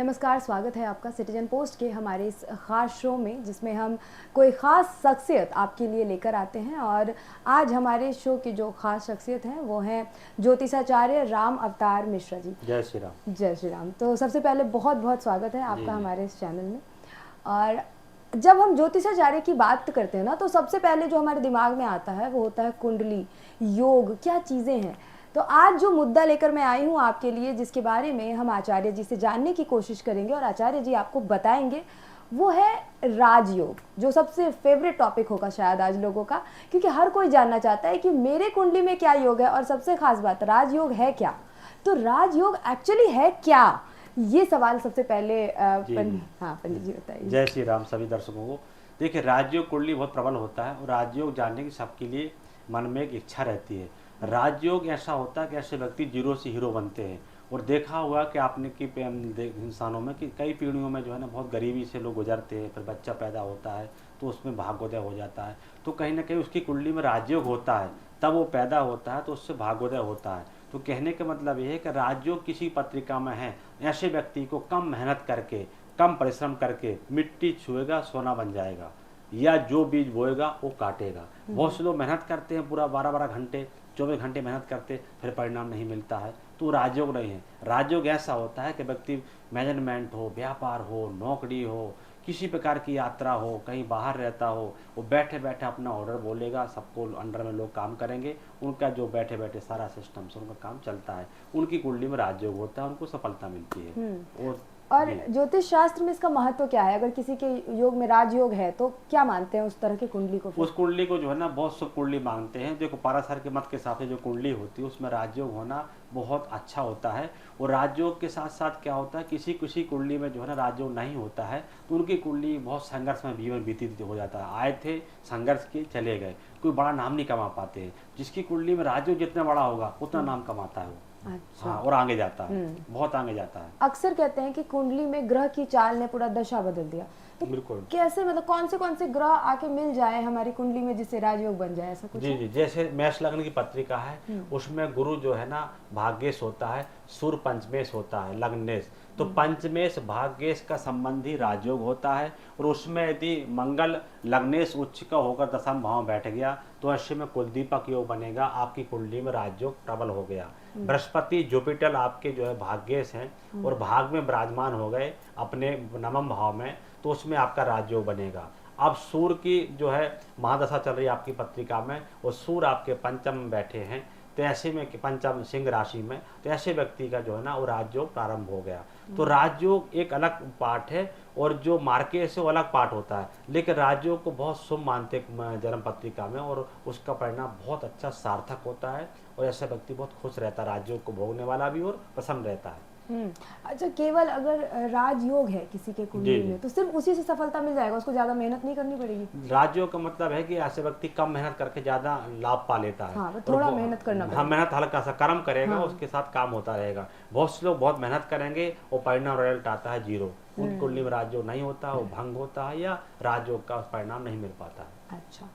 नमस्कार, स्वागत है आपका सिटीजन पोस्ट के हमारे इस ख़ास शो में, जिसमें हम कोई ख़ास शख्सियत आपके लिए लेकर आते हैं। और आज हमारे शो की जो ख़ास शख्सियत हैं वो हैं ज्योतिषाचार्य राम अवतार मिश्रा जी। जय श्री राम। जय श्री राम। तो सबसे पहले बहुत बहुत स्वागत है आपका हमारे इस चैनल में। और जब हम ज्योतिषाचार्य की बात करते हैं ना, तो सबसे पहले जो हमारे दिमाग में आता है वो होता है कुंडली, योग, क्या चीज़ें हैं। तो आज जो मुद्दा लेकर मैं आई हूँ आपके लिए, जिसके बारे में हम आचार्य जी से जानने की कोशिश करेंगे और आचार्य जी आपको बताएंगे, वो है राजयोग, जो सबसे फेवरेट टॉपिक होगा शायद आज लोगों का, क्योंकि हर कोई जानना चाहता है कि मेरे कुंडली में क्या योग है। और सबसे खास बात, राजयोग है क्या। तो राजयोग एक्चुअली है क्या, ये सवाल सबसे पहले पंडित जी बताइए। जय श्री राम सभी दर्शकों को। देखिए, राजयोग कुंडली बहुत प्रबल होता है और राजयोग जानने की सबके लिए मन में एक इच्छा रहती है। राजयोग ऐसा होता है कि ऐसे व्यक्ति जीरो से हीरो बनते हैं। और देखा हुआ कि आपने कि इंसानों में कि कई पीढ़ियों में जो है ना बहुत गरीबी से लोग गुजरते हैं, फिर बच्चा पैदा होता है तो उसमें भाग्योदय हो जाता है। तो कहीं ना कहीं उसकी कुंडली में राजयोग होता है, तब वो पैदा होता है तो उससे भाग्योदय होता है। तो कहने का मतलब ये है कि राजयोग किसी पत्रिका में है, ऐसे व्यक्ति को कम मेहनत करके, कम परिश्रम करके मिट्टी छुएगा सोना बन जाएगा, या जो बीज बोएगा वो काटेगा। बहुत से लोग मेहनत करते हैं, पूरा 12-12 घंटे 24 घंटे मेहनत करते, फिर परिणाम नहीं मिलता है, तो राजयोग नहीं है। राजयोग ऐसा होता है कि व्यक्ति मैनेजमेंट हो, व्यापार हो, नौकरी हो, किसी प्रकार की यात्रा हो, कहीं बाहर रहता हो, वो बैठे बैठे अपना ऑर्डर बोलेगा, सबको अंडर में लोग काम करेंगे, उनका जो बैठे बैठे सारा सिस्टम से उनका काम चलता है, उनकी कुंडली में राजयोग होता है, उनको सफलता मिलती है। और ज्योतिष शास्त्र में इसका महत्व क्या है? अगर किसी के योग में राजयोग है तो क्या मानते हैं उस तरह की कुंडली को? उस कुंडली को जो है ना बहुत शुभ कुंडली मांगते हैं। देखो, पाराशर के मत के हिसाब से जो कुंडली होती है उसमें राजयोग होना बहुत अच्छा होता है। और राजयोग के साथ साथ क्या होता है, किसी किसी कुंडली में जो है ना राजयोग नहीं होता है तो उनकी कुंडली बहुत संघर्ष में जीवन व्यतीत हो जाता है। आए थे, संघर्ष किए, चले गए, कोई बड़ा नाम नहीं कमा पाते हैं। जिसकी कुंडली में राजयोग जितना बड़ा होगा उतना नाम कमाता है वो। अच्छा। हाँ, और आगे जाता है, बहुत आगे जाता है। अक्सर कहते हैं कि कुंडली में ग्रह की चाल ने पूरा दशा बदल दिया। तो बिल्कुल। कैसे, मतलब कौन से ग्रह आके मिल जाए हमारी कुंडली में जिससे राजयोग बन जाए, ऐसा कुछ? जी जी, जैसे मेष लग्न की पत्रिका है उसमें गुरु जो है ना भाग्येश होता है, सूर्य पंचमेश होता है, लग्नेश। तो पंचमेश भाग्येश का संबंधी राजयोग होता है। और उसमें यदि मंगल लग्नेश उच्च का होकर दशम भाव में बैठ गया तो ऐसे में कुलदीपक योग बनेगा, आपकी कुंडली में राजयोग प्रबल हो गया। बृहस्पति जुपिटर आपके जो है भाग्येश हैं और भाग में विराजमान हो गए अपने नवम भाव में, तो उसमें आपका राजयोग बनेगा। अब सूर्य की जो है महादशा चल रही है आपकी पत्रिका में, और सूर्य आपके पंचम में बैठे हैं, तो ऐसे में पंचम सिंह राशि में, तो ऐसे व्यक्ति का जो है ना वो राजयोग प्रारंभ हो गया। तो राजयोग एक अलग पार्ट है और जो मार्केश है वो अलग पार्ट होता है, लेकिन राजयोग को बहुत शुभ मानते जन्म पत्रिका में, और उसका परिणाम बहुत अच्छा सार्थक होता है और ऐसा व्यक्ति बहुत खुश रहता है, राजयोग को भोगने वाला भी और प्रसन्न रहता है। अच्छा, केवल अगर राजयोग है किसी के कुंडली में तो सिर्फ उसी से सफलता मिल जाएगा, उसको ज्यादा मेहनत नहीं करनी पड़ेगी? राजयोग का मतलब है कि ऐसे व्यक्ति कम मेहनत करके ज्यादा लाभ पा लेता है। हाँ, थोड़ा मेहनत करना पड़ेगा। हाँ, मेहनत हल्का सा कर्म करेगा, उसके साथ काम होता रहेगा। बहुत से लोग बहुत मेहनत करेंगे और परिणाम रिजल्ट आता है जीरो। उनकी कुंडली में राजयोग नहीं होता, वो भंग होता है या राजयोग का परिणाम नहीं मिल पाता है। अच्छा,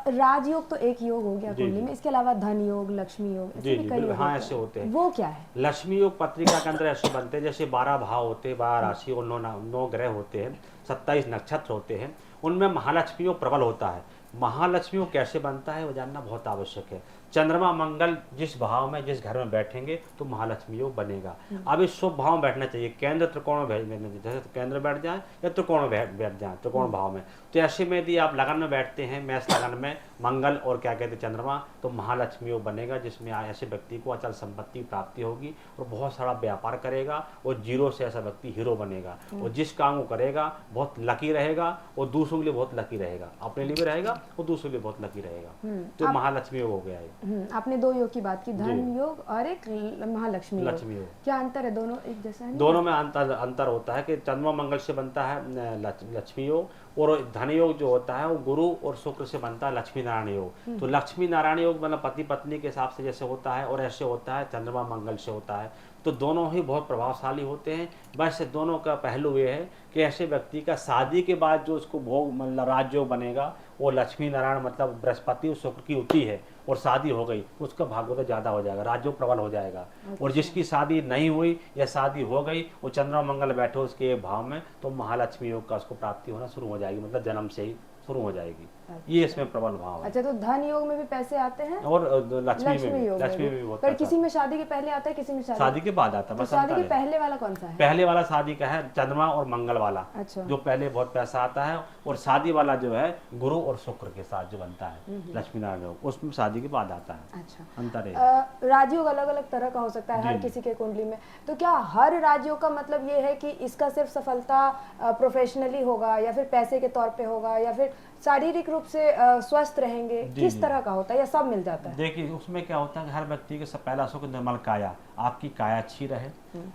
राजयोग तो एक योग हो गया कुंडली में, इसके अलावा धन योग, लक्ष्मी योग, ऐसे भी कई योग हाँ, ऐसे होते हैं। वो क्या है? लक्ष्मी योग पत्रिका के अंदर ऐसे बनते हैं जैसे 12 भाव होते हैं, 12 राशि और 9 ग्रह होते हैं, 27 नक्षत्र होते हैं, उनमें महालक्ष्मी योग प्रबल होता है। महालक्ष्मी योग कैसे बनता है वो जानना बहुत आवश्यक है। चंद्रमा मंगल जिस भाव में, जिस घर में बैठेंगे तो महालक्ष्मी योग बनेगा। अब इस शुभ भाव में बैठना चाहिए, केंद्र त्रिकोण में, जैसे केंद्र बैठ जाए या त्रिकोण बैठ जाए, त्रिकोण भाव में। तो ऐसे में यदि आप लगन में बैठते हैं, मेष लगन में मंगल और क्या कहते हैं चंद्रमा, तो महालक्ष्मी योग बनेगा, जिसमें ऐसे व्यक्ति को अचल संपत्ति प्राप्ति होगी और बहुत सारा व्यापार करेगा और जीरो से ऐसा व्यक्ति हीरो बनेगा। और जिस काम को करेगा बहुत लकी रहेगा और दूसरों के लिए बहुत लकी रहेगा, अपने लिए भी रहेगा और दूसरों के लिए बहुत लकी रहेगा। तो महालक्ष्मी योग हो गया है। आपने दो योग की बात की, धन योग और एक महालक्ष्मी योग। क्या अंतर है? दोनों एक जैसा है? दोनों में अंतर होता है कि चंद्रमा मंगल से बनता है लक्ष्मी योग, और धन योग जो होता है वो गुरु और शुक्र से बनता है लक्ष्मी नारायण योग। तो लक्ष्मी नारायण योग मतलब पति पत्नी के हिसाब से जैसे होता है, और ऐसे होता है चंद्रमा मंगल से होता है। तो दोनों ही बहुत प्रभावशाली होते हैं। बस दोनों का पहलू ये है कि ऐसे व्यक्ति का शादी के बाद जो उसको भोग मतलब राजयोग बनेगा वो लक्ष्मी नारायण मतलब बृहस्पति और शुक्र की युति है, और शादी हो गई, उसका भाग्योदय ज़्यादा हो जाएगा, राजयोग प्रबल हो जाएगा। और जिसकी शादी नहीं हुई या शादी हो गई, वो चंद्रमा मंगल बैठे उसके भाव में, तो महालक्ष्मी योग का उसको प्राप्ति होना शुरू हो जाएगी, मतलब जन्म से ही शुरू हो जाएगी। ये इसमें प्रबल भाव है। अच्छा, तो धन योग में भी पैसे आते हैं और लक्ष्मी में भी, योग लक्ष्मी में भी बहुत पर पैसा किसी में शादी के पहले आता है, किसी में शादी के बाद आता है। तो बस शादी अंतर के है। पहले वाला कौन सा है? पहले वाला शादी का है चंद्रमा और मंगल वाला, अच्छा। जो पहले बहुत पैसा आता है, और शादी वाला जो है गुरु और शुक्र के साथ जो बनता है लक्ष्मी नारायण योग, उसमें शादी के बाद आता है। अच्छा, अंतर है। राजयोग अलग अलग तरह का हो सकता है हर किसी के कुंडली में, तो क्या हर राजयोग का मतलब ये है कि इसका सिर्फ सफलता प्रोफेशनली होगा, या फिर पैसे के तौर पे होगा, या फिर शारीरिक रूप से स्वस्थ रहेंगे, किस तरह का होता है, या सब मिल जाता है? देखिए, उसमें क्या होता है कि हर व्यक्ति के पहला सुख निर्मल काया, आपकी काया अच्छी रहे,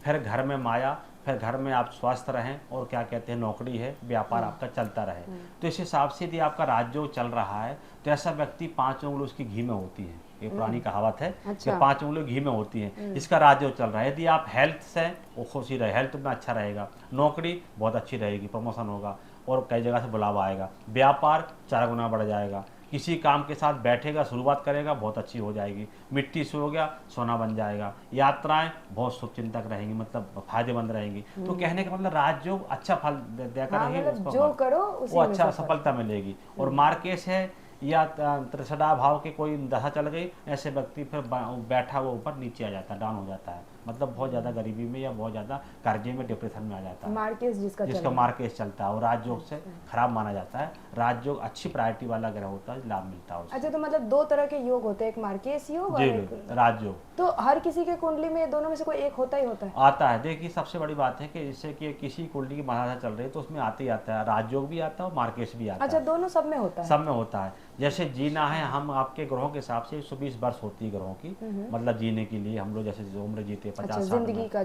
फिर घर में माया, फिर घर में आप स्वस्थ रहें, और क्या कहते हैं नौकरी है, व्यापार आपका चलता रहे। तो इस हिसाब से यदि आपका राजयोग चल रहा है, तो ऐसा व्यक्ति 5 उंगली उसकी घी में होती है, ये पुरानी कहावत है। अच्छा। कि 5 उंगली घी में होती है, इसका राजयोग चल रहा है। यदि आप हेल्थ से वो खुशी रहे, हेल्थ में अच्छा रहेगा, नौकरी बहुत अच्छी रहेगी, प्रमोशन होगा और कई जगह से बुलावा आएगा, व्यापार 4 गुना बढ़ जाएगा, किसी काम के साथ बैठेगा, शुरुआत करेगा, बहुत अच्छी हो जाएगी, मिट्टी से हो गया सोना बन जाएगा, यात्राएं बहुत शुभचिंतक रहेंगी, मतलब फायदेमंद रहेंगी। तो कहने का मतलब राजयोग अच्छा फल देकर मतलब जो करो वो अच्छा सफलता मिलेगी। और मार्केश है या त्रिसदा भाव के कोई दशा चल गई, ऐसे व्यक्ति फिर बैठा हुआ ऊपर नीचे आ जाता है, डाउन हो जाता है, मतलब बहुत ज़्यादा गरीबी में या बहुत ज़्यादा कर्जे में, डिप्रेशन में आ जाता है। मार्केश जिसका मार्केश चलता है, और राजयोग से खराब माना जाता है। राजयोग अच्छी प्रायोरिटी वाला ग्रह होता है, लाभ मिलता है उससे। अच्छा, तो मतलब 2 तरह के योग होते हैं, एक मार्केश योग और एक राजयोग। तो हर किसी के कुंडली में दोनों में से कोई एक होता ही होता है? आता है। देखिए, सबसे बड़ी बात है कि जैसे कि किसी कुंडली की महादशा चल रही है, तो उसमें आते ही आता है, राजयोग भी आता है और मार्केश भी आता है। अच्छा, दोनों सब में होता है? सब में होता है। जैसे जीना है, हम आपके ग्रहों के हिसाब से 120 वर्ष होती है ग्रहों की, मतलब जीने के लिए हम लोग जैसे उम्र जीते 50-60,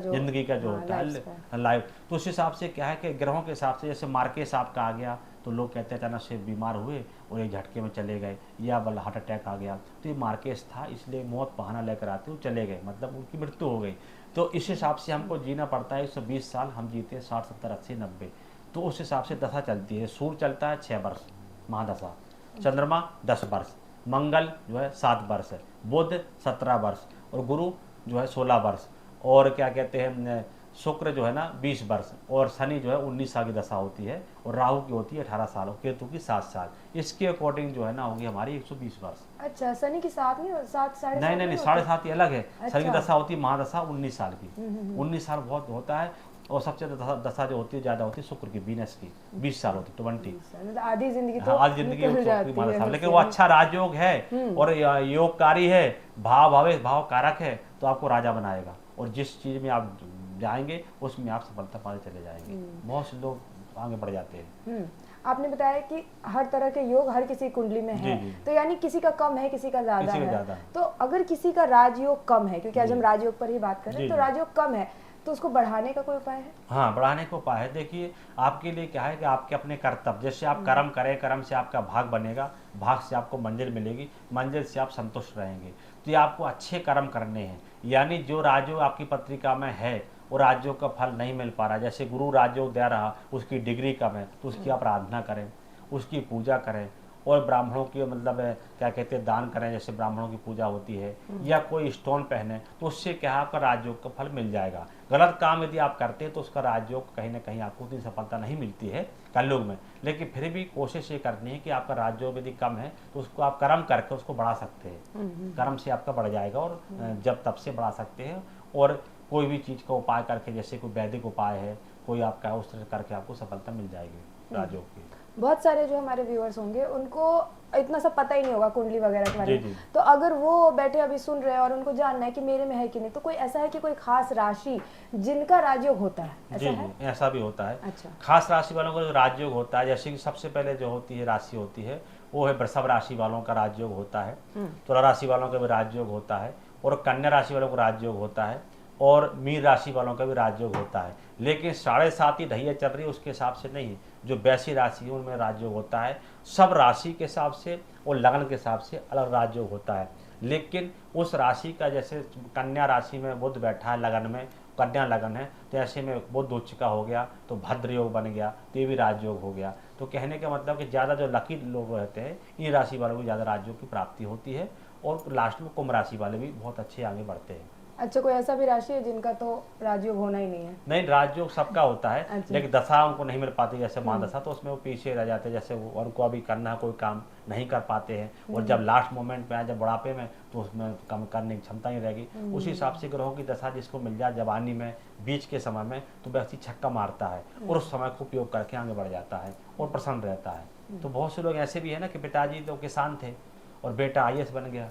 जिंदगी का जो होता है लाइफ, तो उस हिसाब से क्या है कि ग्रहों के हिसाब से, जैसे मार्केश आपका आ गया, तो लोग कहते हैं अचानक से बीमार हुए और एक झटके में चले गए, या बल हार्ट अटैक आ गया, तो ये मार्केश था, इसलिए मौत बहाना लेकर आते वो चले गए, मतलब उनकी मृत्यु हो गई। तो इस हिसाब से हमको जीना पड़ता है। 120 साल हम जीते हैं, 60, 70, 80, 90, तो उस हिसाब से दशा चलती है। सूर्य चलता है 6 वर्ष महादशा, चंद्रमा 10 वर्ष, मंगल जो है 7 वर्ष है, बुध 17 वर्ष, और गुरु जो है 16 वर्ष, और क्या कहते हैं शुक्र जो है ना 20 वर्ष, और शनि जो है 19 साल की दशा होती है, और राहु की होती है 18 साल, और केतु की 7 साल। इसके अकॉर्डिंग जो है ना होगी हमारी 120 वर्ष। अच्छा, शनि की 7 नहीं, 7 साढ़े नहीं, 7.5 अलग है। शनि की दशा होती है महादशा 19 साल की, 19 साल बहुत होता है। और सबसे दशा जो होती है ज़्यादा होती है शुक्र की, वीनस की, 20 साल होती है, 20, आधी जिंदगी तो आधी जिंदगी लेकिन वो अच्छा राजयोग है और योगकारी है, भाव कारक है, तो आपको राजा बनाएगा, और जिस चीज में आप जाएंगे उसमें आप सफलता पाते चले जाएंगे। बहुत से लोग आगे बढ़ जाते हैं। आपने बताया कि हर तरह के योग हर किसी कुंडली में है, तो यानी किसी का कम है, किसी का ज्यादा है। तो अगर किसी का राजयोग कम है, क्योंकि आज हम राजयोग पर ही बात कर रहे हैं, तो राजयोग कम है, तो उसको बढ़ाने का कोई उपाय है? हाँ, बढ़ाने का उपाय है। देखिए, आपके लिए क्या है कि आपके अपने कर्तव्य, जैसे आप कर्म करें, कर्म से आपका भाग बनेगा, भाग से आपको मंजिल मिलेगी, मंजिल से आप संतुष्ट रहेंगे। तो ये आपको अच्छे कर्म करने हैं, यानी जो राजयोग आपकी पत्रिका में है वो राजयोग का फल नहीं मिल पा रहा, जैसे गुरु राजयोग दे रहा, उसकी डिग्री कम है, तो उसकी आप आराधना करें, उसकी पूजा करें, और ब्राह्मणों की मतलब क्या कहते हैं दान करें, जैसे ब्राह्मणों की पूजा होती है, या कोई स्टोन पहने, तो उससे क्या है आपका राजयोग का फल मिल जाएगा। गलत काम यदि आप करते हैं तो उसका राजयोग कहीं ना कहीं आपको उतनी सफलता नहीं मिलती है कलयुग में, लेकिन फिर भी कोशिश ये करनी है कि आपका राजयोग यदि कम है तो उसको आप कर्म करके उसको बढ़ा सकते हैं, कर्म से आपका बढ़ जाएगा, और जब तब से बढ़ा सकते हैं। और कोई भी चीज़ का उपाय करके, जैसे कोई वैदिक उपाय है कोई आपका, उस तरह करके आपको सफलता मिल जाएगी राजयोग की। बहुत सारे जो हमारे व्यूअर्स होंगे उनको इतना सब पता ही नहीं होगा कुंडली वगैरह के बारे में, तो अगर वो बैठे अभी सुन रहे हैं और उनको जानना है कि मेरे में है कि नहीं, तो कोई ऐसा है कि कोई खास राशि जिनका राजयोग होता है, ऐसा है? ऐसा भी होता है। अच्छा, खास राशि वालों का जो राजयोग होता है, जैसे कि सबसे पहले जो होती है राशि होती है वो है वृषभ राशि वालों का राजयोग होता है, तुला राशि वालों का भी राजयोग होता है, और कन्या राशि वालों का राजयोग होता है, और मीन राशि वालों का भी राजयोग होता है। लेकिन 7.5 ही ढैया चल रही है उसके हिसाब से नहीं, जो वैसी राशि है उनमें राजयोग होता है। सब राशि के हिसाब से और लगन के हिसाब से अलग राजयोग होता है, लेकिन उस राशि का, जैसे कन्या राशि में बुध बैठा है लगन में, कन्या लगन है, तो ऐसे में बुध उच्च का हो गया तो भद्र योग बन गया, तो ये भी राजयोग हो गया। तो कहने का मतलब कि ज़्यादा जो लकी लोग रहते हैं इन राशि वालों को ज़्यादा राजयोग की प्राप्ति होती है, और लास्ट में कुंभ राशि वाले भी बहुत अच्छे आगे बढ़ते हैं। अच्छा, कोई ऐसा भी राशि है जिनका तो राजयोग होना ही नहीं है? नहीं, राजयोग सबका होता है, अच्छा। लेकिन दशा उनको नहीं मिल पाती, जैसे महादशा तो उसमें वो पीछे रह जाते हैं, जैसे वो उनको अभी करना है कोई काम नहीं कर पाते हैं, और जब लास्ट मोमेंट पे आए, जब बुढ़ापे में, तो उसमें कम करने की क्षमता ही रहेगी। उसी हिसाब से ग्रहों की दशा जिसको मिल जाए जवानी में, बीच के समय में, तो व्यक्ति छक्का मारता है और उस समय को उपयोग करके आगे बढ़ जाता है और प्रसन्न रहता है। तो बहुत से लोग ऐसे भी है ना कि पिताजी तो किसान थे और बेटा आईएएस बन गया,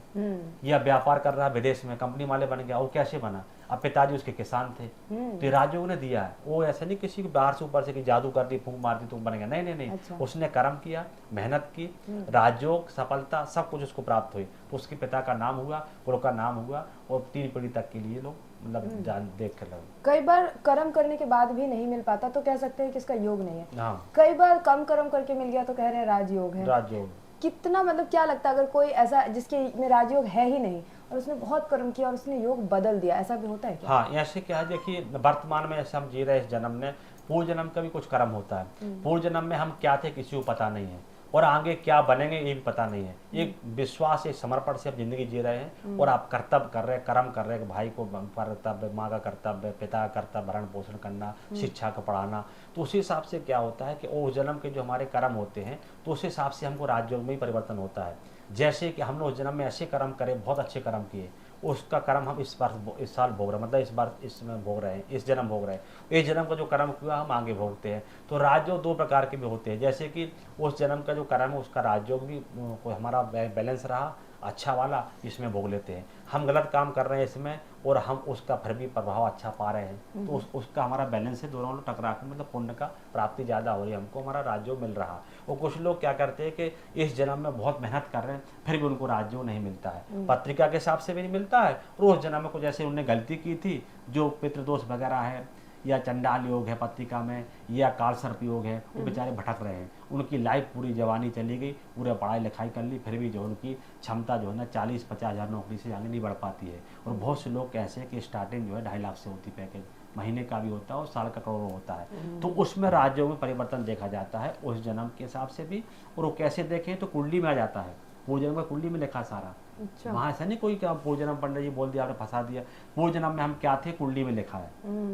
या व्यापार कर रहा है विदेश में, कंपनी वाले बन गया, और कैसे बना? अब पिताजी उसके किसान थे, तो ये राजयोग ने दिया है। वो ऐसा नहीं किसी को बाहर से ऊपर से कि जादू कर दी, फूंक मार दी तो बन गया, नहीं नहीं नहीं। अच्छा। उसने कर्म किया, मेहनत की, राजयोग, सफलता सब कुछ उसको प्राप्त हुई, तो उसके पिता का नाम हुआ, गुरु का नाम हुआ, और 3 पीढ़ी तक के लिए लोग मतलब जान देख कर लगे। कई बार कर्म करने के बाद भी नहीं मिल पाता तो कह सकते हैं कि इसका योग नहीं है। हाँ, कई बार कम कर्म करके मिल गया तो कह रहे हैं राजयोग है। राजयोग। कितना मतलब क्या लगता है, अगर कोई ऐसा जिसके में राजयोग है ही नहीं और उसने बहुत कर्म किया और उसने योग बदल दिया, ऐसा भी होता है क्या? हाँ, ऐसे क्या है, देखिए वर्तमान में ऐसे हम जी रहे हैं इस जन्म में, पूर्व जन्म का भी कुछ कर्म होता है। पूर्व जन्म में हम क्या थे किसी को पता नहीं है, और आगे क्या बनेंगे ये भी पता नहीं है। एक विश्वास, एक समर्पण से आप जिंदगी जी रहे हैं, और आप कर्तव्य कर रहे हैं, कर्म कर रहे हैं, भाई को कर्तव्य, माँ का कर्तव्य, पिता का कर्तव्य, भरण पोषण करना, शिक्षा को पढ़ाना। तो उसी हिसाब से क्या होता है कि उस जन्म के जो हमारे कर्म होते हैं, तो उस हिसाब से हमको राजयोग में ही परिवर्तन होता है। जैसे कि हमने उस जन्म में ऐसे कर्म करे, बहुत अच्छे कर्म किए, उसका कर्म हम इस साल भोग रहे हैं, मतलब इस बार इसमें भोग रहे हैं, इस जन्म भोग रहे हैं। इस जन्म का जो कर्म हुआ हम आगे भोगते हैं। तो राजयोग 2 प्रकार के भी होते हैं, जैसे कि उस जन्म का जो कर्म है उसका राजयोग भी कोई हमारा बैलेंस रहा अच्छा वाला, इसमें भोग लेते हैं। हम गलत काम कर रहे हैं इसमें, और हम उसका फिर भी प्रभाव अच्छा पा रहे हैं, तो उसका हमारा बैलेंस है, दोनों लोग टकरा के मतलब पुण्य का प्राप्ति ज़्यादा हो रही है, हमको हमारा राजयोग मिल रहा। और कुछ लोग क्या करते हैं कि इस जन्म में बहुत मेहनत कर रहे हैं, फिर भी उनको राजयोग नहीं मिलता है, पत्रिका के हिसाब से भी नहीं मिलता है, और उस जन्म में कुछ ऐसे उन्होंने गलती की थी, जो पितृदोष वगैरह है, या चंडाल योग है पत्रिका में, या काल सर्प योग है, वो बेचारे भटक रहे हैं। उनकी लाइफ पूरी जवानी चली गई, पूरे पढ़ाई लिखाई कर ली, फिर भी जो उनकी क्षमता जो है ना 40-50 हज़ार नौकरी से आगे नहीं बढ़ पाती है। और बहुत से लोग कैसे कि स्टार्टिंग जो है 2.5 लाख से होती पैकेज, महीने का भी होता है और साल का करोड़ों होता है। तो उसमें राजयोग में परिवर्तन देखा जाता है उस जन्म के हिसाब से भी। और वो कैसे देखें तो कुंडली में आ जाता है, पूर्व जन्म का कुंडली में लिखा सारा। अच्छा। वहाँ ऐसा नहीं कोई क्या पूर्व जन्म पंडित जी बोल दिया आपने फंसा दिया, पूर्व जन्म में हम क्या थे कुंडली में लिखा है,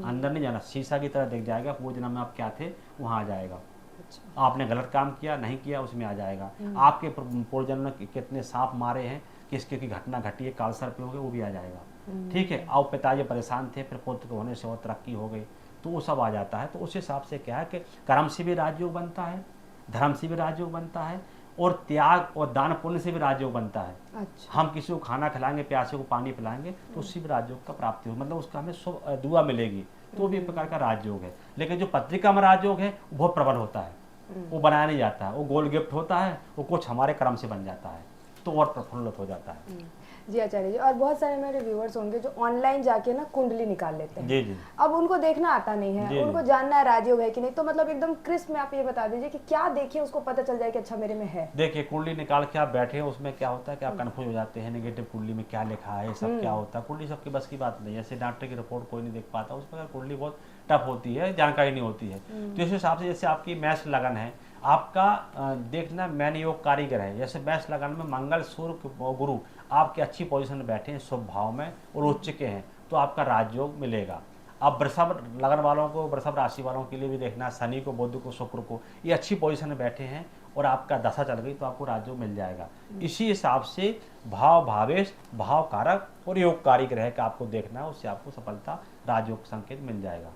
अंदर नहीं जाना, शीशा की तरह दिख जाएगा, पूर्व जन्म में आप क्या थे वहाँ आ जाएगा। अच्छा। आपने गलत काम किया नहीं किया उसमें आ जाएगा। आपके पूर्व जन्म में कितने सांप मारे हैं, किसके की घटना घटी है, काल सर्प हो गए, वो भी आ जाएगा। ठीक है, अब पिताजी परेशान थे, फिर पुत्र के होने से और तरक्की हो गई, तो वो सब आ जाता है। तो उस हिसाब से क्या है कि कर्म से भी राजयोग बनता है, धर्म से भी राजयोग बनता है, और त्याग और दान पुण्य से भी राजयोग बनता है। अच्छा। हम किसी को खाना खिलाएंगे, प्यासे को पानी पिलाएंगे, तो उससे भी राजयोग का प्राप्ति हो, मतलब उसका हमें दुआ मिलेगी, तो भी एक प्रकार का राजयोग है। लेकिन जो पत्रिका में राजयोग है वो बहुत प्रबल होता है, वो बनाया नहीं जाता है, वो गोल्ड गिफ्ट होता है, वो कुछ हमारे कर्म से बन जाता है, तो और प्रफुल्लित हो जाता है। जी आचार्य जी, और बहुत सारे मेरे व्यूअर्स होंगे जो ऑनलाइन जाके ना कुंडली निकाल लेते हैं। जी जी। अब उनको देखना आता नहीं है, जी, उनको जानना है राजयोग है कि नहीं, तो मतलब एकदम क्रिस्प में आप ये बता दीजिए कि क्या देखें उसको पता चल जाए कि अच्छा मेरे में है। देखिए, कुंडली निकाल के आप बैठे हो, उसमें क्या होता है कि आप कन्फ्यूज हो जाते हैं, नेगेटिव कुंडली में क्या लिखा है, सब क्या होता है। कुंडली सबकी बस की बात नहीं है, जैसे डॉक्टर की रिपोर्ट कोई नहीं देख पाता, उस पर कुंडली बहुत टफ होती है, जानकारी नहीं होती है। तो इस हिसाब से जैसे आपकी मैष लगन है, आपका देखना मैन योग कारीगर है, जैसे मैष लगन में मंगल, सूर्य और गुरु आपके अच्छी पोजीशन में बैठे हैं, शुभ भाव में और उच्च के हैं, तो आपका राजयोग मिलेगा। अब वृषभ लगन वालों को, वृषभ राशि वालों के लिए भी देखना, शनि को, बुध को, शुक्र को, ये अच्छी पोजीशन में बैठे हैं और आपका दशा चल गई तो आपको राजयोग मिल जाएगा। इसी हिसाब से भाव, भावेश, भाव कारक और योगकारी ग्रह का आपको देखना है, उससे आपको सफलता राजयोग संकेत मिल जाएगा।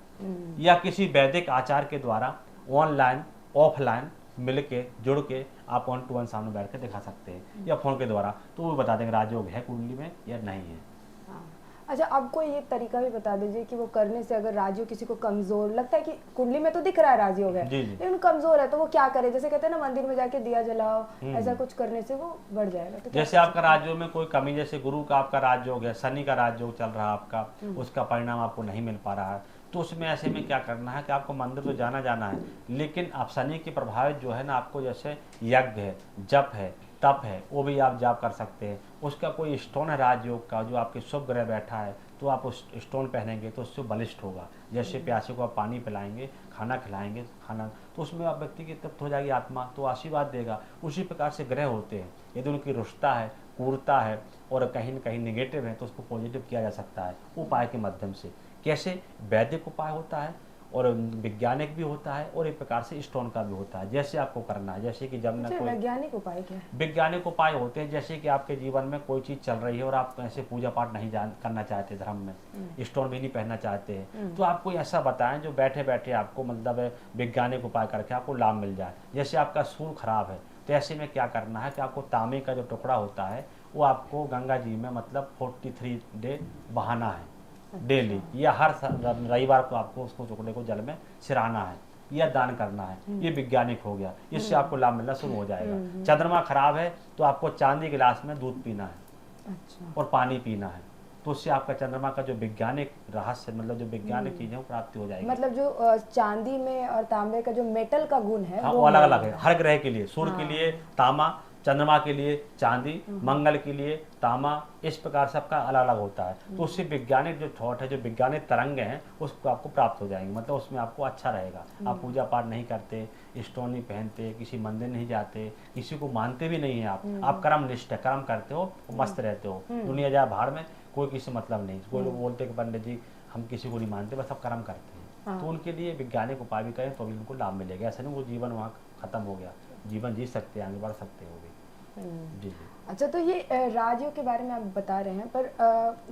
या किसी वैदिक आचार के द्वारा ऑनलाइन ऑफलाइन मिल के जुड़ के आप 1 to 1 सामने बैठ के दिखा सकते हैं, या फोन के द्वारा, तो वो बता देंगे राजयोग है कुंडली में या नहीं है। हाँ। अच्छा, आपको ये तरीका भी बता दीजिए कि वो करने से अगर राजयोग किसी को कमजोर लगता है कि कुंडली में तो दिख रहा है राजयोग है, लेकिन कमजोर है, तो वो क्या करे? जैसे कहते हैं ना मंदिर में जाके दिया जलाओ, ऐसा कुछ करने से वो बढ़ जाएगा। तो जैसे आपका राजयोग में कोई कमी, जैसे गुरु का आपका राजयोग है, शनि का राजयोग चल रहा है आपका, उसका परिणाम आपको नहीं मिल पा रहा है, तो उसमें ऐसे में क्या करना है कि आपको मंदिर तो जाना है, लेकिन आप शनि के प्रभावित जो है ना, आपको जैसे यज्ञ है, जप है, तप है, वो भी आप जाप कर सकते हैं। उसका कोई स्टोन है राजयोग का जो आपके शुभ ग्रह बैठा है, तो आप उस स्टोन पहनेंगे तो उससे बलिष्ठ होगा। जैसे प्यासे को आप पानी पिलाएंगे, खाना खिलाएंगे, खाना तो उसमें आप व्यक्ति की तृप्त हो जाएगी आत्मा, तो आशीर्वाद देगा। उसी प्रकार से ग्रह होते हैं, यदि उनकी रुष्टता है, क्रूरता है और कहीं न कहीं नेगेटिव है तो उसको पॉजिटिव किया जा सकता है उपाय के माध्यम से। कैसे? वैदिक उपाय होता है और वैज्ञानिक भी होता है और एक प्रकार से स्टोन का भी होता है। जैसे आपको करना है, जैसे कि जब न कोई वैज्ञानिक उपाय क्या है? वैज्ञानिक उपाय होते हैं जैसे कि आपके जीवन में कोई चीज़ चल रही है और आप ऐसे पूजा पाठ नहीं करना चाहते, धर्म में स्टोन भी नहीं पहनना चाहते हैं, तो आप कोई ऐसा बताएं जो बैठे बैठे आपको मतलब वैज्ञानिक उपाय करके आपको लाभ मिल जाए। जैसे आपका सूर खराब है तो ऐसे में क्या करना है कि आपको तांबे का जो टुकड़ा होता है वो आपको गंगा जी में मतलब 43 डे बहाना है डेली, या हर रविवार को आपको उसको टुकड़े को जल में सिराना है या दान करना है। ये वैज्ञानिक हो गया, इससे आपको लाभ मिलना शुरू हो जाएगा। चंद्रमा खराब है तो आपको चांदी गिलास में दूध पीना है और पानी पीना है, तो उससे आपका चंद्रमा का जो वैज्ञानिक रहस्य मतलब जो वैज्ञानिक चीजें वो प्राप्ति हो जाएगी। मतलब जो चांदी में और तांबे का जो मेटल का गुण है वो अलग अलग है हर ग्रह के लिए। सूर्य के लिए तांबा, चंद्रमा के लिए चांदी, मंगल के लिए तांबा, इस प्रकार से आपका अलग अलग होता है। तो उससे वैज्ञानिक जो थॉट है, जो वैज्ञानिक तरंगे हैं उसको आपको प्राप्त हो जाएंगे, मतलब उसमें आपको अच्छा रहेगा। आप पूजा पाठ नहीं करते, स्टोन नहीं पहनते, किसी मंदिर नहीं जाते, किसी को मानते भी नहीं है आप कर्म निष्ठ कर्म करते हो, मस्त रहते हो, दुनिया जाए बाहर में कोई किसी मतलब नहीं। कोई लोग बोलते कि पंडित जी हम किसी को नहीं मानते, बस आप कर्म करते हैं। तो उनके लिए वैज्ञानिक उपाय भी करें तो भी उनको लाभ मिलेगा। ऐसा नहीं वो जीवन वहाँ खत्म हो गया, जीवन जी सकते हैं, आगे बढ़ सकते हो भी। जी जी। अच्छा, तो ये राजयोग के बारे में आप बता रहे हैं, पर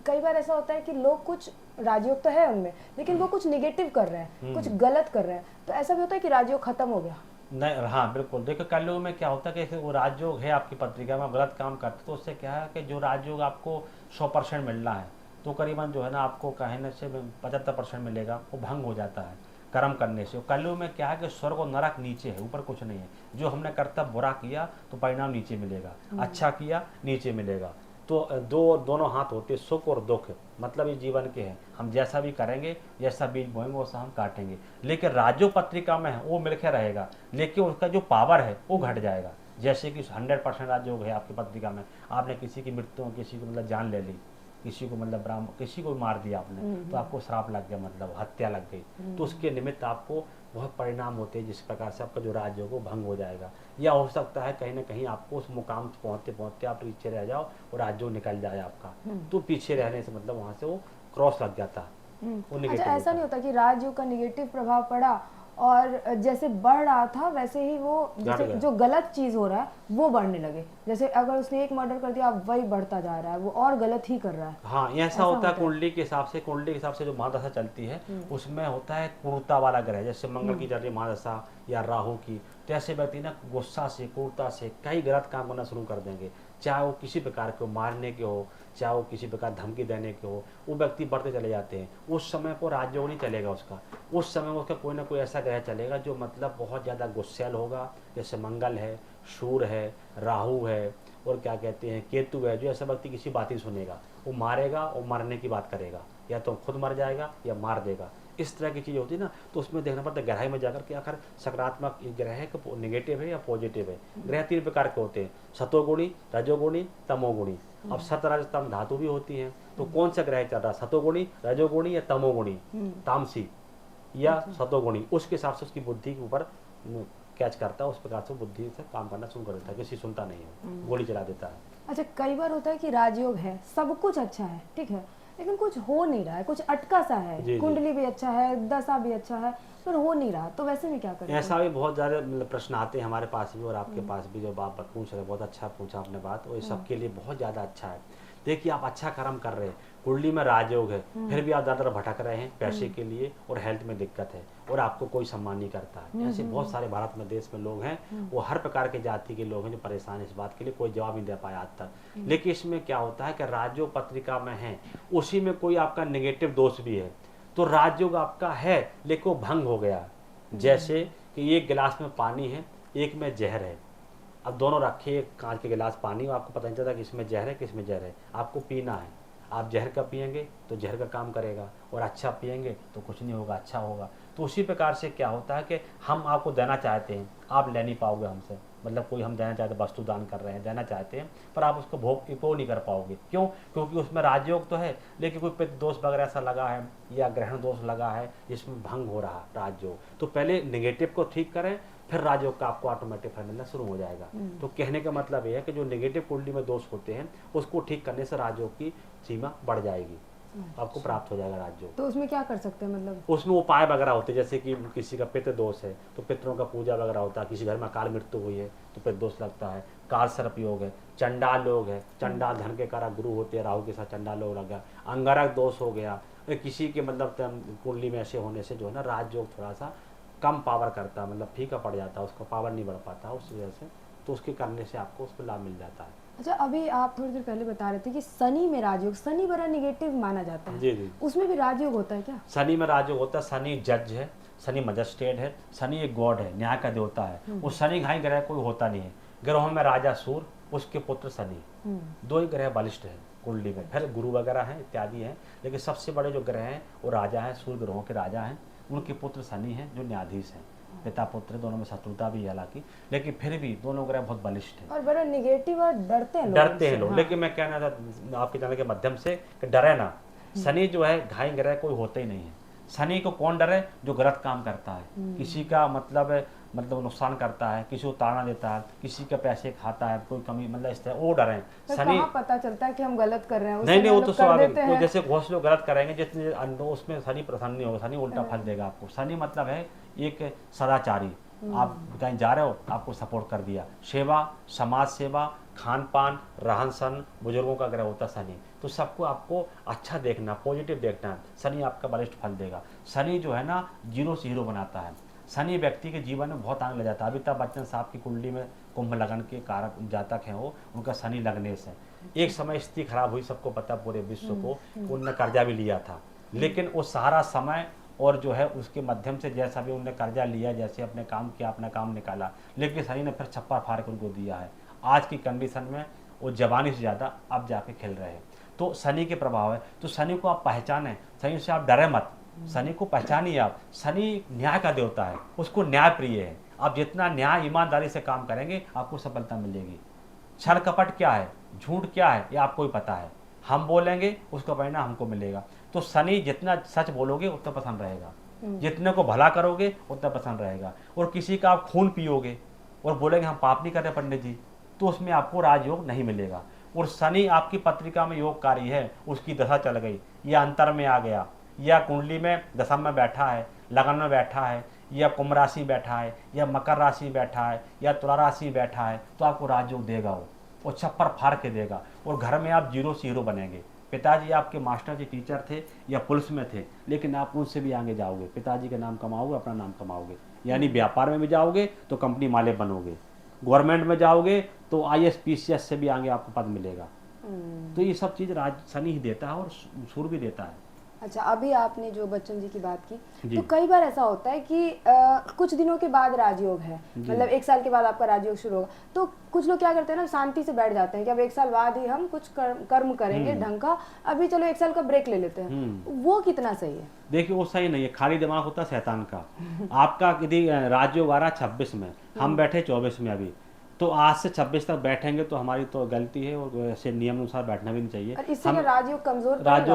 कई बार ऐसा होता है कि लोग कुछ राजयोग तो है उनमें लेकिन वो कुछ निगेटिव कर रहे हैं, कुछ गलत कर रहे हैं, तो ऐसा भी होता है कि राजयोग खत्म हो गया? नहीं, हाँ बिल्कुल। देखो कलयुग में क्या होता है कि वो राजयोग है आपकी पत्रिका में, गलत काम करते तो उससे क्या है कि जो राजयोग आपको 100% मिलना है तो करीबन जो है ना आपको कहने से 75% मिलेगा, वो भंग हो जाता है कर्म करने से। कलयुग में क्या है कि स्वर्ग और नरक नीचे है, ऊपर कुछ नहीं है। जो हमने कर्तव्य बुरा किया तो परिणाम नीचे मिलेगा, अच्छा किया नीचे मिलेगा। तो दोनों हाथ होते हैं, सुख और दुख, मतलब ये जीवन के हैं। हम जैसा भी करेंगे, जैसा बीज बोएंगे वैसा हम काटेंगे। लेकिन राजयोग पत्रिका में है वो मिलकर रहेगा, लेकिन उसका जो पावर है वो घट जाएगा। जैसे कि 100% राजयोग है आपकी पत्रिका में, आपने किसी की मृत्यु, किसी को मतलब जान ले ली, किसी को मतलब किसी को मार दिया आपने, तो आपको श्राप लग गया, मतलब हत्या लग गई, तो उसके निमित्त आपको बहुत परिणाम होते हैं जिस प्रकार से आपका जो राज्य वो भंग हो जाएगा। या हो सकता है कहीं ना कहीं आपको उस मुकाम पहुंचते पहुंचते आप पीछे रह जाओ और राज्य निकल जाए आपका, तो पीछे रहने से मतलब वहां से वो क्रॉस लग जाता है। अच्छा, ऐसा नहीं होता कि राजयोग का निगेटिव प्रभाव पड़ा और जैसे बढ़ रहा था वैसे ही वो जैसे जो गलत चीज हो रहा है वो बढ़ने लगे? जैसे अगर उसने एक मर्डर कर दिया अब वही बढ़ता जा रहा है, वो और गलत ही कर रहा है। हाँ, ऐसा होता है। कुंडली के हिसाब से, कुंडली के हिसाब से जो महादशा चलती है उसमें होता है क्रूरता वाला ग्रह। जैसे मंगल की चल रही महादशा या राहु की, तो ऐसे व्यक्ति ना गुस्सा से, क्रूरता से कई गलत काम करना शुरू कर देंगे, चाहे वो किसी प्रकार के हो, मारने के हो, चाहे वो किसी प्रकार धमकी देने के हो, वो व्यक्ति बढ़ते चले जाते हैं। उस समय को राजयोग नहीं चलेगा उसका, उस समय उसका कोई ना कोई ऐसा ग्रह चलेगा जो मतलब बहुत ज़्यादा गुस्सैल होगा। जैसे मंगल है, सूर्य है, राहु है और क्या कहते हैं केतु है। जो ऐसा व्यक्ति किसी बात ही सुनेगा, वो मारेगा और मरने की बात करेगा, या तो खुद मर जाएगा या मार देगा। इस तरह की चीज़ होती है ना, तो उसमें देखना पड़ता है गहराई में जाकर कि आखिर सकारात्मक ग्रह है कि नेगेटिव है या पॉजिटिव है। ग्रह 3 प्रकार के होते हैं, सतोगुणी, रजोगुणी, तमोगुणी। अब सत रज तम धातु भी होती हैं, तो कौन सा ग्रह चल रहा है, सतोगुणी, रजोगुणी या तमोगुणी, तामसी या सतोगुणी, उसके हिसाब से उसकी बुद्धि के ऊपर कैच करता है, उस प्रकार से बुद्धि से काम करना शुरू कर देता है, किसी सुनता नहीं है, गोली चला देता है। अच्छा, कई बार होता है कि राजयोग है, सब कुछ अच्छा है, ठीक है, लेकिन कुछ हो नहीं रहा है, कुछ अटका सा है, कुंडली भी अच्छा है, दशा भी अच्छा है, पर हो नहीं रहा, तो वैसे में क्या करें? ऐसा भी बहुत ज़्यादा मतलब प्रश्न आते हैं हमारे पास भी और आपके पास भी, जो आप पूछ रहे, बहुत अच्छा पूछा आपने बात, और ये सबके लिए बहुत ज़्यादा अच्छा है। देखिए, आप अच्छा कर्म कर रहे हैं, कुंडली में राजयोग है, फिर भी आप ज़्यादातर भटक रहे हैं पैसे के लिए और हेल्थ में दिक्कत है और आपको कोई सम्मान नहीं करता है। ऐसे बहुत सारे भारत में, देश में लोग हैं, वो हर प्रकार के जाति के लोग हैं जो परेशान है इस बात के लिए, कोई जवाब नहीं दे पाया आज तक। लेकिन इसमें क्या होता है कि राजयोग पत्रिका में है, उसी में कोई आपका नेगेटिव दोष भी है, तो राजयोग आपका है लेकिन वो भंग हो गया। जैसे कि एक गिलास में पानी है, एक में जहर है, अब दोनों रखे एक कांच के गिलास पानी, आपको पता नहीं चलता कि इसमें जहर है कि इसमें जहर है, आपको पीना है। आप जहर का पिएंगे तो जहर का काम करेगा, और अच्छा पिएंगे तो कुछ नहीं होगा, अच्छा होगा। तो उसी प्रकार से क्या होता है कि हम आपको देना चाहते हैं, आप ले नहीं पाओगे हमसे, मतलब कोई हम देना चाहते हैं, वस्तु दान कर रहे हैं, देना चाहते हैं, पर आप उसको उपभोग नहीं कर पाओगे। क्यों? क्योंकि उसमें राजयोग तो है, लेकिन कोई पितृ दोष वगैरह ऐसा लगा है या ग्रहण दोष लगा है जिसमें भंग हो रहा राजयोग। तो पहले नेगेटिव को ठीक करें, फिर राजयोग का आपको ऑटोमेटिक फल मिलना शुरू हो जाएगा। तो कहने का मतलब ये है कि जो नेगेटिव कुंडली में दोष होते हैं उसको ठीक करने से राजयोग की सीमा बढ़ जाएगी, आपको प्राप्त हो जाएगा राजयोग। तो उसमें क्या कर सकते हैं, मतलब उसमें उपाय वगैरह होते हैं, जैसे कि किसी का पितृ दोष है तो पितरों का पूजा वगैरह होता है, किसी घर में अकाल मृत्यु हुई है तो पितृ दोष लगता है, काल सर्प योग है, चंडाल योग है, चंडाल धन के कारक गुरु होते हैं, राहु के साथ चंडाल योग लग गया, अंगारक दोष हो गया, किसी के मतलब कुंडली में ऐसे होने से जो है ना राजयोग थोड़ा सा कम पावर करता है, मतलब फीका पड़ जाता है, उसका पावर नहीं बढ़ पाता उस वजह से, तो उसके करने से आपको उस पर लाभ मिल जाता है। अच्छा, अभी आप थोड़ी देर पहले बता रहे थे कि शनि में राजयोग, शनि बड़ा नेगेटिव माना जाता है। जी जी, उसमें भी राजयोग होता है क्या? शनि में राजयोग होता है। शनि जज है, शनि मजिस्ट्रेट है, शनि एक गॉड है, न्याय का देवता है। वो शनि घाई ग्रह कोई होता नहीं है। ग्रहों में राजा सूर्य, उसके पुत्र शनि, दो ही ग्रह बलिष्ठ है कुंडली में, फिर गुरु वगैरह हैं इत्यादि हैं, लेकिन सबसे बड़े जो ग्रह हैं वो राजा हैं, सूर्य ग्रहों के राजा हैं, उनके पुत्र शनि हैं जो न्यायाधीश हैं, पिता पुत्र दोनों में शत्रुता भी है हालांकि, लेकिन फिर भी दोनों ग्रह बहुत बलिष्ठ हैं और बड़ा नेगेटिव और डरते हैं लोग। लेकिन मैं कहना था आपके जानने के माध्यम से कि डरे ना, शनि जो है घाई ग्रह कोई होता ही नहीं है। शनि को कौन डरे? जो गलत काम करता है, किसी का मतलब नुकसान करता है, किसी को ताना देता है, किसी के पैसे खाता है, कोई कमी मतलब इस तरह, वो डरे। शनि पता चलता है कि हम गलत कर रहे हैं? नहीं, वो तो स्वाभाविक, जैसे बहुत लोग गलत करेंगे, जितने उसमें शनि प्रसन्न नहीं होगा, शनि उल्टा फल देगा आपको। शनि मतलब है एक सदाचारी, आप कहीं जा रहे हो आपको सपोर्ट कर दिया, सेवा, समाज सेवा, खान पान, रहन सहन, बुजुर्गों का ग्रह होता शनि, तो सबको आपको अच्छा देखना, पॉजिटिव देखना, शनि आपका बलिष्ठ फल देगा। शनि जो है ना जीरो से हीरो बनाता है। शनि व्यक्ति के जीवन में बहुत आगे ले जाता है। अमिताभ बच्चन साहब की कुंडली में कुंभ लगन के कारक जातक हैं वो, उनका शनि लगने से एक समय स्थिति खराब हुई, सबको पता पूरे विश्व को, उन्होंने कर्जा भी लिया था, लेकिन वो सारा समय और जो है उसके माध्यम से जैसा भी उन्होंने कर्जा लिया, जैसे अपने काम किया, अपना काम निकाला, लेकिन शनि ने फिर छप्पर फाड़ कर उनको दिया है। आज की कंडीशन में वो जवानी से ज़्यादा अब जाके खेल रहे हैं, तो शनि के प्रभाव है। तो शनि को आप पहचानें, शनि से आप डरे मत, शनि को पहचानिए आप। शनि न्याय का देवता है, उसको न्याय प्रिय है। आप जितना न्याय ईमानदारी से काम करेंगे आपको सफलता मिलेगी। छल कपट क्या है, झूठ क्या है, ये आपको ही पता है। हम बोलेंगे उसका परिणाम हमको मिलेगा। तो शनि जितना सच बोलोगे उतना पसंद रहेगा, जितने को भला करोगे उतना पसंद रहेगा। और किसी का आप खून पियोगे और बोलेंगे हम पाप नहीं करते पंडित जी, तो उसमें आपको राजयोग नहीं मिलेगा। और शनि आपकी पत्रिका में योगकारी है, उसकी दशा चल गई या अंतर में आ गया या कुंडली में दशम में बैठा है, लगन में बैठा है, या कुंभ राशि बैठा है, या मकर राशि बैठा है, या तुला राशि बैठा है, तो आपको राजयोग देगा वो छप्पर फाड़ के देगा। और घर में आप जीरो से हीरो बनेंगे। पिताजी आपके मास्टर जी टीचर थे या पुलिस में थे, लेकिन आप उनसे भी आगे जाओगे, पिताजी का नाम कमाओगे, अपना नाम कमाओगे। यानी व्यापार में भी जाओगे तो कंपनी मालिक बनोगे, गवर्नमेंट में जाओगे तो IAS PCS से भी आगे आपको पद मिलेगा। तो ये सब चीज़ शनि ही देता है और सूर्य भी देता है। अच्छा, अभी आपने जो बच्चन जी की बात की, तो कई बार ऐसा होता है कि कुछ दिनों के बाद राजयोग है, मतलब 1 साल के बाद आपका राजयोग शुरू होगा, तो कुछ लोग क्या करते हैं ना, शांति से बैठ जाते हैं कि अब 1 साल बाद ही हम कुछ कर्म करेंगे ढंग का, अभी चलो 1 साल का ब्रेक ले लेते हैं। वो कितना सही है? देखिए वो सही नहीं है, खाली दिमाग होता है शैतान का। आपका यदि राजयोग आ रहा 26 में, हम बैठे 24 में अभी, तो आज से 26 तक बैठेंगे तो हमारी तो गलती है, और ऐसे नियम अनुसार बैठना भी नहीं चाहिए। इससे राजयोग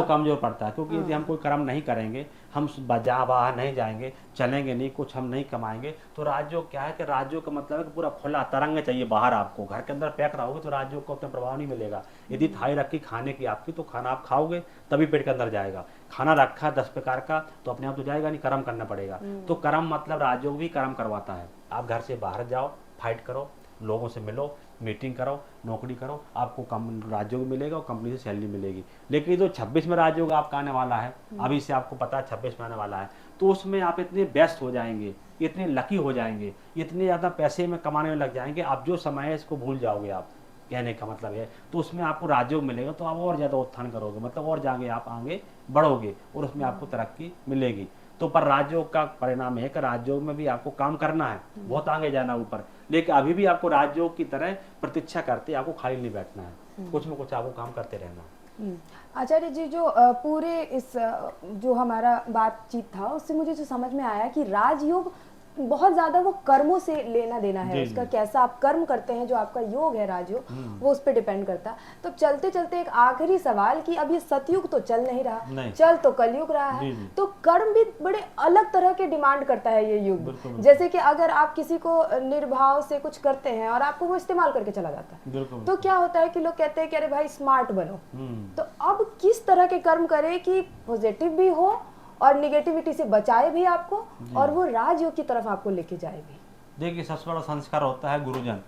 कमजोर पड़ता है, क्योंकि यदि हम कोई कर्म नहीं करेंगे, हम बाहर नहीं जाएंगे, चलेंगे नहीं, कुछ हम नहीं कमाएंगे, तो राजयोग क्या है कि राजयोग का मतलब है कि पूरा खुला तरंग चाहिए बाहर। आपको घर के अंदर पैक रहोगे तो राजयोग को उतना प्रभाव नहीं मिलेगा। यदि थाली रखी खाने की आपकी, तो खाना आप खाओगे तभी पेट के अंदर जाएगा। खाना रखा 10 प्रकार का तो अपने आप तो जाएगा नहीं, कर्म करना पड़ेगा। तो कर्म मतलब राजयोग भी कर्म करवाता है। आप घर से बाहर जाओ, फाइट करो, लोगों से मिलो, मीटिंग करो, नौकरी करो, आपको राजयोग मिलेगा और कंपनी से सैलरी मिलेगी। लेकिन जो 26 में राजयोग आपका आने वाला है, अभी से आपको पता है 26 में आने वाला है, तो उसमें आप इतने व्यस्त हो जाएंगे, इतने लकी हो जाएंगे, इतने ज़्यादा पैसे में कमाने में लग जाएंगे, आप जो समय है इसको भूल जाओगे। आप कहने का मतलब है, तो उसमें आपको राजयोग मिलेगा तो आप और ज़्यादा उत्थान करोगे, मतलब और जाएंगे, आप आगे बढ़ोगे और उसमें आपको तरक्की मिलेगी। तो पर राजयोग का परिणाम है कि राजयोग में भी आपको काम करना है, बहुत आगे जाना ऊपर, लेकिन अभी भी आपको राजयोग की तरह प्रतीक्षा करते, आपको खाली नहीं बैठना है, कुछ न कुछ आपको काम करते रहना। आचार्य जी, जो पूरे इस जो हमारा बातचीत था उससे मुझे जो समझ में आया कि राजयोग बहुत ज्यादा वो कर्मों से लेना देना है, जी, उसका जी। कैसा आप कर्म करते हैं, जो आपका योग है राजयोग, वो उस पर डिपेंड करता है। तो चलते चलते एक आखिरी सवाल कि अब ये सतयुग तो चल नहीं रहा, नहीं। चल तो कलयुग रहा है, जी, जी। तो कर्म भी बड़े अलग तरह के डिमांड करता है ये युग। बिल्कुल, बिल्कुल। जैसे कि अगर आप किसी को निर्भाव से कुछ करते हैं और आपको वो इस्तेमाल करके चला जाता है, बिल्कुल, तो क्या होता है कि लोग कहते हैं कि अरे भाई स्मार्ट बनो। हम्म। तो अब किस तरह के कर्म करें कि पॉजिटिव भी हो और निगेटिविटी से बचाए भी आपको, और वो राजयोग की तरफ आपको लेके जाए भी। देखिए, सबसे बड़ा संस्कार होता है गुरुजन।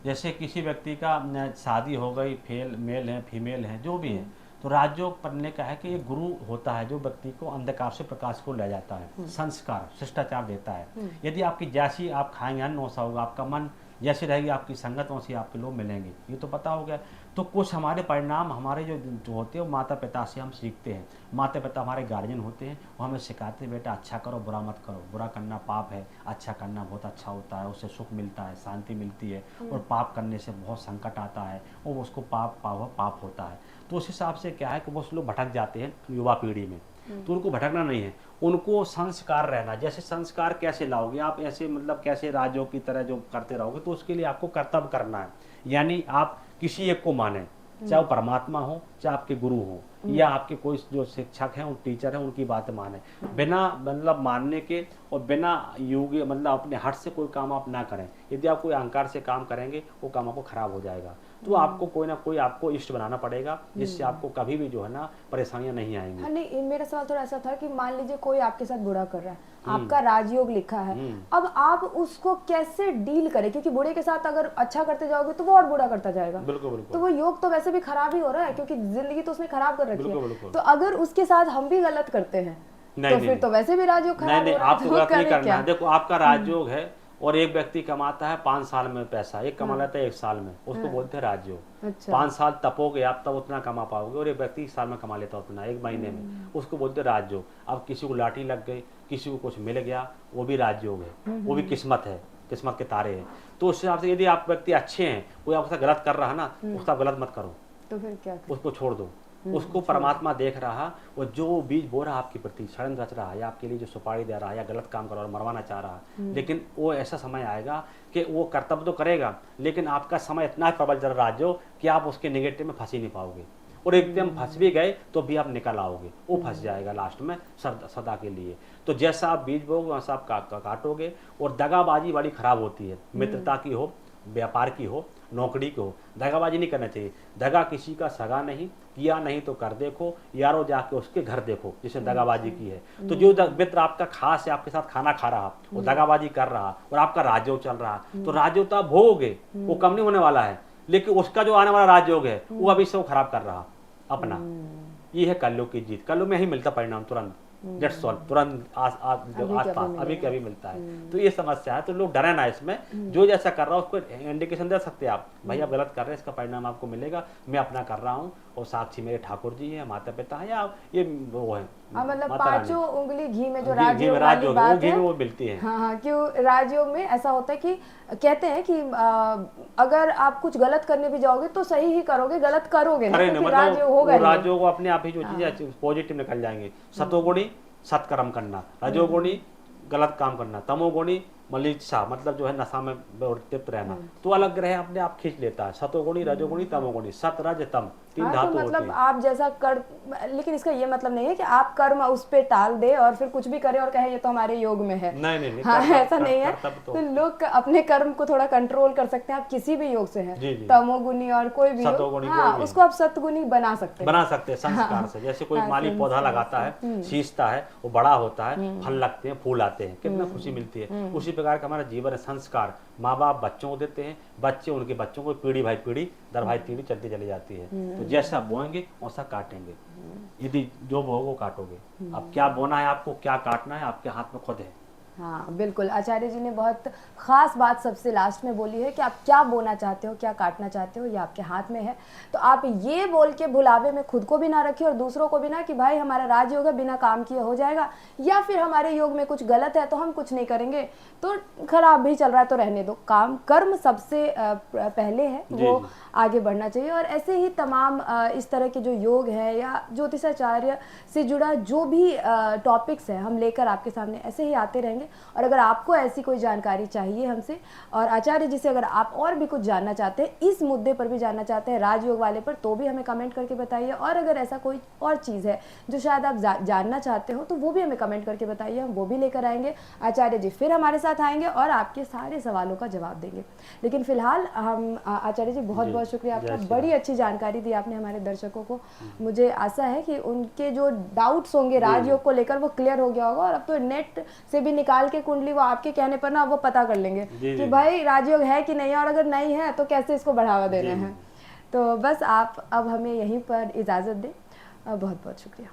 जैसे किसी व्यक्ति का शादी हो गई, मेल है फीमेल है जो भी है, तो राजयोग पढ़ने का है कि ये गुरु होता है जो व्यक्ति को अंधकार से प्रकाश को ले जाता है, संस्कार शिष्टाचार देता है। यदि आपकी जैसी आप खाएंगे अन्न वैसा होगा, आपका मन जैसी रहेगी आपकी संगत वैसी आपके लोग मिलेंगे, ये तो पता हो गया। तो कुछ हमारे परिणाम हमारे जो होते हैं वो माता पिता से हम सीखते हैं। माता पिता हमारे गार्जियन होते हैं, वो हमें सिखाते हैं बेटा अच्छा करो बुरा मत करो, बुरा करना पाप है, अच्छा करना बहुत अच्छा होता है, उससे सुख मिलता है, शांति मिलती है, और पाप करने से बहुत संकट आता है और उसको पाप होता है। तो उस हिसाब से क्या है कि वो लोग भटक जाते हैं युवा पीढ़ी में। तो उनको भटकना नहीं है, उनको संस्कार रहना। जैसे संस्कार कैसे लाओगे आप, ऐसे मतलब कैसे राजयोग की तरह जो करते रहोगे, तो उसके लिए आपको कर्तव्य करना है। यानी आप किसी एक को माने, चाहे वो परमात्मा हो, चाहे आपके गुरु हो, या आपके कोई जो शिक्षक हैं, टीचर हैं, उनकी बात माने। बिना मतलब मानने के और बिना योग्य मतलब अपने हट से कोई काम आप ना करें। यदि आप कोई अहंकार से काम करेंगे वो काम आपको खराब हो जाएगा। तो आपको कोई ना कोई आपको इष्ट बनाना पड़ेगा, जिससे आपको कभी भी जो है ना परेशानियां नहीं आएंगी। हाँ, नहीं मेरा सवाल थोड़ा ऐसा था कि मान लीजिए कोई आपके साथ बुरा कर रहा है, आपका राजयोग लिखा है, अब आप उसको कैसे डील करें, क्योंकि बुरे के साथ अगर अच्छा करते जाओगे तो वो और बुरा करता जाएगा। बिल्कुल बिल्कुल। तो वो योग तो वैसे भी खराब ही हो रहा है, क्योंकि जिंदगी तो उसने खराब कर रखी बिल्कुल, है। बिल्कुल। तो अगर उसके साथ हम भी गलत करते हैं तो फिर तो वैसे भी राजयोग खराब नहीं, हो रहा है। आपको तो गलत नहीं करें करना क्या? है। देखो आपका राजयोग है और एक व्यक्ति कमाता है 5 साल में पैसा, एक कमा लेता है 1 साल में, उसको बोलते हैं राजयोग। अच्छा। 5 साल तपोगे आप तब उतना कमा पाओगे, और एक व्यक्ति 1 साल में कमा लेता है उतना 1 महीने में, उसको बोलते हैं राजयोग। अब किसी को लाठी लग गई, किसी को कुछ मिल गया, वो भी राजयोग है, वो भी किस्मत है, किस्मत के तारे हैं। तो उस हिसाब से यदि आप व्यक्ति अच्छे हैं, कोई आपके साथ गलत कर रहा है ना, उसका गलत मत करो, तो फिर क्या करें? उसको छोड़ दो। उसको परमात्मा देख रहा, और जो बीज बो रहा आपके प्रति, षड्यंत्र रच रहा है, या आपके लिए जो सुपारी दे रहा है, या गलत काम कर रहा है, मरवाना चाह रहा है, लेकिन वो ऐसा समय आएगा कि वो कर्तव्य तो करेगा, लेकिन आपका समय इतना प्रबल चल रहा जो कि आप उसके नेगेटिव में फंस ही नहीं पाओगे, और एकदम फंस भी गए तो भी आप निकल आओगे, वो फंस जाएगा लास्ट में सदा के लिए। तो जैसा आप बीज बोगे वैसा आप काटोगे। और दगाबाजी बड़ी खराब होती है, मित्रता की हो, व्यापार की हो, नौकरी की हो, दगाबाजी नहीं करना चाहिए। दगा किसी का सगा नहीं, किया नहीं तो कर देखो, यारो जाके उसके घर देखो, जिसने दगाबाजी की है। तो जो मित्र आपका खास है, आपके साथ खाना खा रहा, वो दगाबाजी कर रहा, और आपका राजयोग चल रहा, तो राजयोग तो आप भोगोगे, वो कम नहीं होने वाला है, लेकिन उसका जो आने वाला राजयोग है वो अभी से वो खराब कर रहा अपना। ये है कलयुग की जीत। कलयुग में ही मिलता परिणाम तुरंत, डेट्स ऑल, तुरंत आसपास अभी के अभी मिलता है। तो ये समस्या है, तो लोग डरे ना इसमें। जो जैसा कर रहा है उसको इंडिकेशन दे सकते हैं आप, भाई आप गलत कर रहे हैं, इसका परिणाम आपको मिलेगा, मैं अपना कर रहा हूँ, और साक्षी मेरे ठाकुर जी है, माता पिता है, या ये वो है मतलब माता रानी। 5 उंगली घी में जो घी में राजयोग वाली राजयोग है, वो बात घी है। में वो मिलती है। हाँ हाँ, क्यों राजयोग में ऐसा होता है कि कहते हैं कि अगर आप कुछ गलत करने भी जाओगे तो सही ही करोगे, गलत करोगे नहीं, तो फिर राजयोग होगा ही नहीं। राजयोग अपने आप ही जो चीजें पॉजिटिव निकल जाएंगे। सतोगुणी सत्कर्म करना, रजोगुणी गलत काम करना, तमोगुणी मलिच्छा मतलब जो है नशा में तृप्त रहना। तो अलग ग्रह अपने आप खींच लेता है, सतोगुणी रजोगुणी तमोगुणी, सत रज तम 3 हाँ, धातु तो होती मतलब है। आप जैसा कर, लेकिन इसका ये मतलब नहीं है कि आप कर्म उस पे टाल दे और फिर कुछ भी करे और कहे ये तो हमारे योग में है। नहीं, हाँ, ऐसा नहीं है। तो लोग अपने कर्म को थोड़ा कंट्रोल कर सकते हैं, आप किसी भी योग से हैं, जी, जी। तमोगुनी और कोई भी सतोगुणी हाँ, कोई भी। उसको आप सतगुनी बना सकते हैं संस्कार से। जैसे कोई हाँ, माली पौधा संस्कार लगाता है, सींचता है, वो बड़ा होता है, फल लगते हैं, फूल आते हैं, कितना खुशी मिलती है। उसी प्रकार का हमारा जीवन है, संस्कार माँ बाप बच्चों को देते हैं, बच्चे उनके बच्चों को, पीढ़ी भाई पीढ़ी दर भाई पीढ़ी चलती चली जाती है। तो जैसा बोएंगे वैसा काटेंगे, यदि जो बोओगे काटोगे। अब क्या बोना है आपको, क्या काटना है, आपके हाथ में खुद है। हाँ बिल्कुल, आचार्य जी ने बहुत खास बात सबसे लास्ट में बोली है कि आप क्या बोना चाहते हो, क्या काटना चाहते हो, ये आपके हाथ में है। तो आप ये बोल के भुलावे में खुद को भी ना रखिए और दूसरों को भी ना कि भाई हमारा राजयोग है, बिना काम किए हो जाएगा, या फिर हमारे योग में कुछ गलत है तो हम कुछ नहीं करेंगे, तो खराब भी चल रहा है तो रहने दो। काम कर्म सबसे पहले है, वो आगे बढ़ना चाहिए। और ऐसे ही तमाम इस तरह के जो योग है या ज्योतिषाचार्य से जुड़ा जो भी टॉपिक्स है हम लेकर आपके सामने ऐसे ही आते रहेंगे। करेंगे। और अगर आपको ऐसी कोई जानकारी चाहिए हमसे और आचार्य जी से अगर आप और भी कुछ जानना चाहते हैं, इस मुद्दे पर भी जानना चाहते हैं, राजयोग वाले पर, तो भी हमें कमेंट करके बताइए। और अगर ऐसा कोई और चीज़ है जो शायद आप जानना चाहते हो तो वो भी हमें कमेंट करके बताइए, हम वो भी लेकर आएंगे। आचार्य जी फिर हमारे साथ आएंगे और आपके सारे सवालों का जवाब देंगे। लेकिन फिलहाल हम आचार्य जी बहुत बहुत शुक्रिया आपका, बड़ी अच्छी जानकारी दी आपने हमारे दर्शकों को। मुझे आशा है कि उनके जो डाउट्स होंगे राजयोग को लेकर वो क्लियर हो गया होगा। और अब तो नेट से भी निकाल के कुंडली वो आपके कहने पर ना वो पता कर लेंगे कि भाई राजयोग है कि नहीं है, और अगर नहीं है तो कैसे इसको बढ़ावा देना है। तो बस आप अब हमें यहीं पर इजाज़त दें। बहुत बहुत शुक्रिया।